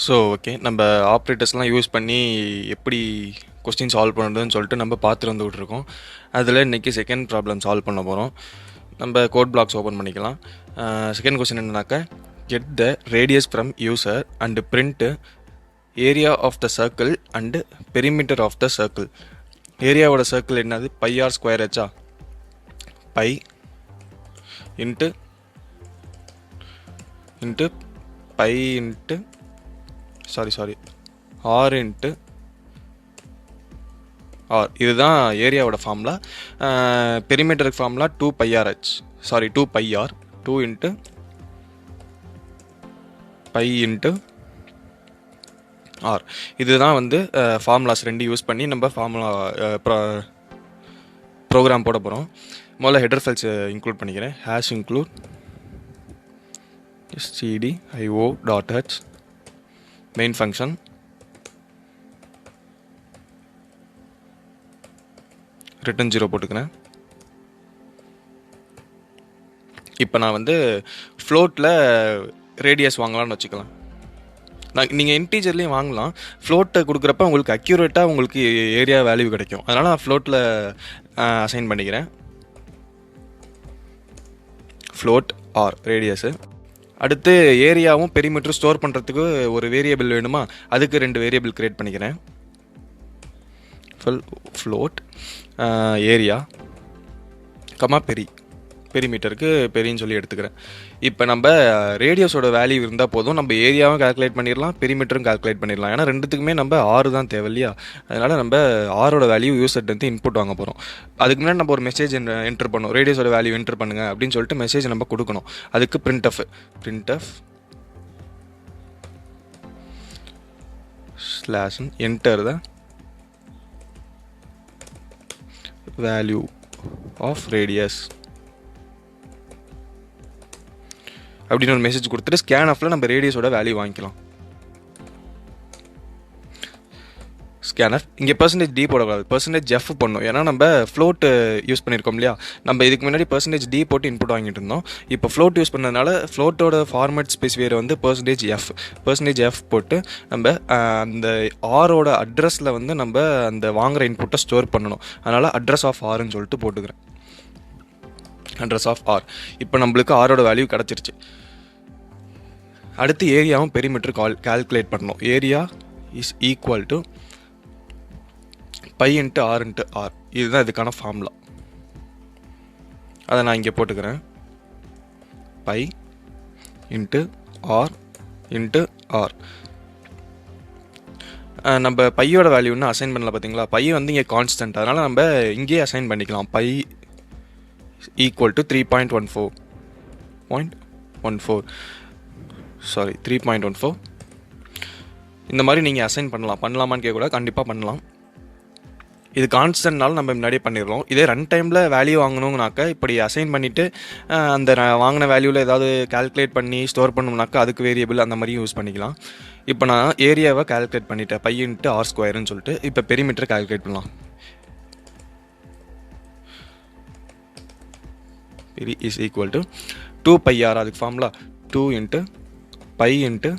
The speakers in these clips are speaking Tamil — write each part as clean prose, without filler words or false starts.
ஸோ ஓகே, நம்ம ஆப்ரேட்டர்ஸ்லாம் யூஸ் பண்ணி எப்படி கொஸ்டின் சால்வ் பண்ணுறதுன்னு சொல்லிட்டு நம்ம பார்த்துட்டு வந்துகிட்டு இருக்கோம். அதில் இன்றைக்கி செகண்ட் ப்ராப்ளம் சால்வ் பண்ண போகிறோம். நம்ம கோட் பிளாக்ஸ் ஓப்பன் பண்ணிக்கலாம். செகண்ட் கொஸ்டின் என்னன்னாக்கா, get the radius from user and print area of the circle and perimeter of the circle. ஏரியாவோட சர்க்கிள் என்னது? பை ஆர் ஸ்கொயர் ஹெச்சா? Pi into pi into R into R. இதுதான் ஏரியாவோட ஃபார்முலா. பெரிமீட்டருக்கு formula 2πrh, 2πr, 2 into pi into R. இதுதான் வந்து ஃபார்முலாஸ் ரெண்டு யூஸ் பண்ணி நம்ம ஃபார்முலா ப்ரோக்ராம் போட போகிறோம். முதல்ல ஹெடர் ஃபைல்ஸ் இன்க்ளூட் பண்ணிக்கிறேன். Hash include stdio.h main function, return 0 போட்டுக்கிறேன். இப்போ நான் வந்து ஃப்ளோட்டில் ரேடியஸ் வாங்கலாம்னு வச்சுக்கலாம். நீங்கள் இன்டீஜர்லேயும் வாங்கலாம். ஃப்ளோட்டை கொடுக்குறப்ப உங்களுக்கு அக்யூரேட்டாக உங்களுக்கு ஏரியா வேல்யூ கிடைக்கும். அதனால் நான் ஃப்ளோட்டில் அசைன் பண்ணிக்கிறேன். Float R radius. அடுத்து ஏரியாவும் பெரிமீட்டரும் ஸ்டோர் பண்ணுறதுக்கு ஒரு வேரியபிள் வேணுமா? அதுக்கு 2 வேரியபிள் க்ரியேட் பண்ணிக்கிறேன். ஃப்ளோட் ஏரியா கமா பெரிமீட்டருக்கு பெரின்னு சொல்லி எடுத்துக்கிறேன். இப்போ நம்ம ரேடியஸோட வேல்யூ இருந்தால் போதும், நம்ம ஏரியாவும் கால்குலேட் பண்ணிடலாம், பெரிமீட்டரும் கால்குலேட் பண்ணிடலாம். ஏன்னா ரெண்டுத்துக்குமே நம்ம 6 தான் தேவை இல்லையா? அதனால் நம்ம ஆரோட வேல்யூ யூசர்ட்டு இன்புட் வாங்க போகிறோம். அதுக்கு முன்னாடி நம்ம ஒரு மெசேஜ் என்டர் பண்ணணும். ரேடியஸோட வேல்யூ என்டர் பண்ணுங்க அப்படின்னு சொல்லிட்டு மெசேஜ் நம்ம கொடுக்கணும். அதுக்கு printf /enter the value of radius அப்படின்னு ஒரு மெசேஜ் கொடுத்துட்டு ஸ்கேன் ஆஃப்ல நம்ம ரேடியஸோட வேல்யூ வாங்கிக்கலாம். ஸ்கேன் ஆஃப் இங்கே %d போடக்கூடாது, %f பண்ணணும். ஏன்னா நம்ம ஃப்ளோட் யூஸ் பண்ணியிருக்கோம் இல்லையா? நம்ம இதுக்கு முன்னாடி %d போட்டு இன்புட் வாங்கிட்டு இருந்தோம். இப்போ ஃப்ளோட் யூஸ் பண்ணதுனால ஃப்ளோட்டோட ஃபார்மேட் ஸ்பெசிஃபையர் வந்து %f போட்டு நம்ம அந்த ஆரோட அட்ரஸில் வந்து நம்ம அந்த வாங்குகிற இன்புட்டை ஸ்டோர் பண்ணணும். அதனால் அட்ரஸ் ஆஃப் ஆர்ன்னு சொல்லிட்டு போட்டுக்கிறேன். Address of R. இப்போ நம்மளுக்கு ஆரோட வேல்யூ கிடச்சிருச்சு. அடுத்து ஏரியாவும் பெரிமீட்டர் கால்குலேட் பண்ணணும். Area is equal to pi into R into R. இதுதான் இதுக்கான ஃபார்முலா. அதை நான் இங்கே போட்டுக்கிறேன். Pi into R into R. நம்ம பையோட வேல்யூன்னு அசைன் பண்ணல பார்த்தீங்களா? பை வந்து இங்கே கான்ஸ்டன்ட், அதனால் நம்ம இங்கேயே அசைன் பண்ணிக்கலாம். Pi equal to 3.14. இந்த மாதிரி நீங்கள் அசைன் பண்ணலாமான்னு கேட்கக்கூடாது, கண்டிப்பாக பண்ணலாம். இது கான்ஸ்டன்ட்னால நம்ம முன்னாடியே பண்ணிடுறோம். இதே ரன் டைமில் வேல்யூ வாங்கணுங்கனாக்கா இப்படி அசைன் பண்ணிவிட்டு அந்த வாங்கின வேல்யூவில் ஏதாவது கால்குலேட் பண்ணி ஸ்டோர் பண்ணணும்னாக்கா அதுக்கு வேரியபிள் அந்த மாதிரி யூஸ் பண்ணிக்கலாம். இப்போ நான் ஏரியாவை கால்குலேட் பண்ணிட்டேன், பை இன்ட்டு ஆர் ஸ்கொயர்னு சொல்லிட்டு. இப்போ பெரிமீட்டர் கால்குலேட் பண்ணலாம். is equal to 2πr. அதுக்கு formula 2 into pi into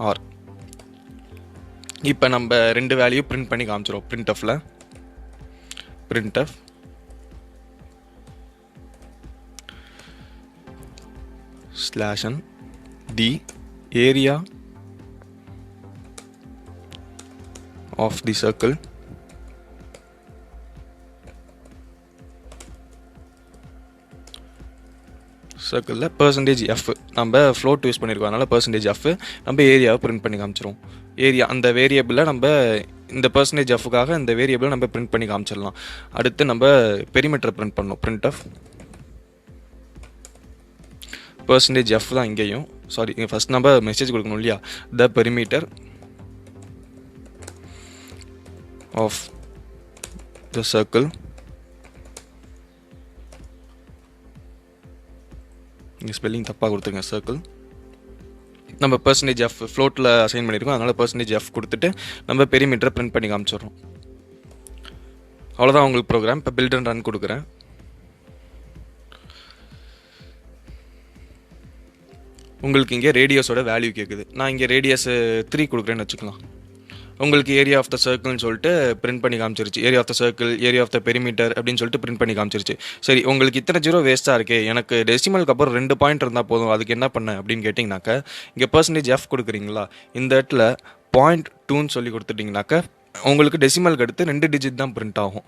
R. இப்போ நம்ம 2 வேல்யூ பிரிண்ட் பண்ணி காமிச்சிரும். printfல printf /d area of the circle சர்க்கிளில் %f. நம்ம ஃப்ளோட் யூஸ் பண்ணியிருக்கோம், அதனால் %f நம்ம ஏரியாவை பிரிண்ட் பண்ணி காமிச்சிரும். ஏரியா அந்த வேரியபிளை நம்ம இந்த %fக்காக இந்த வேரியபிளை நம்ம பிரிண்ட் பண்ணி காமிச்சிடலாம். அடுத்து நம்ம பெரிமீட்டர் பிரிண்ட் பண்ணணும். printf %f தான் இங்கேயும். இங்கே ஃபஸ்ட் நம்ம மெசேஜ் கொடுக்கணும் இல்லையா? The perimeter of the circle. இங்கே ஸ்பெல்லிங் தப்பாக கொடுத்துருங்க. சர்க்கிள் நம்ம %f ஃப்ளோட்டில் அசைன் பண்ணியிருக்கோம், அதனால் %f கொடுத்துட்டு நம்ம பெரிமீட்டரை பிரிண்ட் பண்ணி காமிச்சிடுறோம். அவ்வளோதான் உங்களுக்கு ப்ரோக்ராம். இப்போ பில்ட் அண்ட் ரன் கொடுக்குறேன். உங்களுக்கு இங்கே ரேடியஸோட வேல்யூ கேட்குது. நான் இங்கே ரேடியஸ் 3 கொடுக்குறேன்னு வச்சுக்கலாம். உங்களுக்கு ஏரியா ஆஃப் த சர்க்கிள்னு சொல்லிட்டு பிரிண்ட் பண்ணி காமிச்சிருச்சு. Area of the circle, area of the perimeter அப்படின்னு சொல்லிட்டு பிரிண்ட் பண்ணி காமிச்சிருச்சு. சரி, உங்களுக்கு இத்தனை ஜீரோ வேஸ்ட்டாக இருக்கே, எனக்கு டெசிமலுக்கு அப்புறம் 2 பாயிண்ட் இருந்தால் போதும், அதுக்கு என்ன பண்ண அப்படின்னு கேட்டிங்கனாக்கா, இங்கே % கொடுக்குறீங்களா, இந்த இடத்துல 0.2ன்னு சொல்லி கொடுத்துட்டிங்கனாக்கா உங்களுக்கு டெசிமலுக்கு அடுத்து 2 டிஜிட் தான் பிரிண்ட் ஆகும்.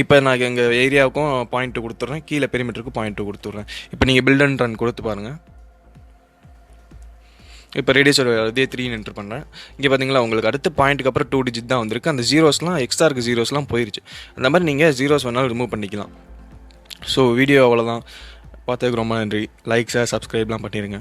இப்போ நான் எங்கள் ஏரியாவுக்கும் 0.2 கொடுத்துட்றேன், கீழே பெரிமீட்டருக்கு 0.2 கொடுத்துட்றேன். இப்போ நீங்கள் பில்ட் அண்ட் ரன் கொடுத்து பாருங்கள். இப்போ ரேடியஸோட இதே 3ன்னு என்ட்ரு பண்ணுறேன். இங்கே பார்த்தீங்களா, உங்களுக்கு அடுத்த பாயிண்ட்டுக்கு அப்புறம் 2 டிஜிட் தான் வந்திருக்கு. அந்த ஜீரோஸ்லாம் எக்ஸ்ட்ரா இருக்க ஜீரோஸ்லாம் போயிருச்சு. அந்த மாதிரி நீங்கள் ஜீரோஸ் வேணாலும் ரிமூவ் பண்ணிக்கலாம். ஸோ வீடியோ அவ்வளோதான். பார்த்ததுக்கு ரொம்ப நன்றி. லைக், ஷேர், சப்ஸ்கிரைப்லாம் பண்ணிடுங்க.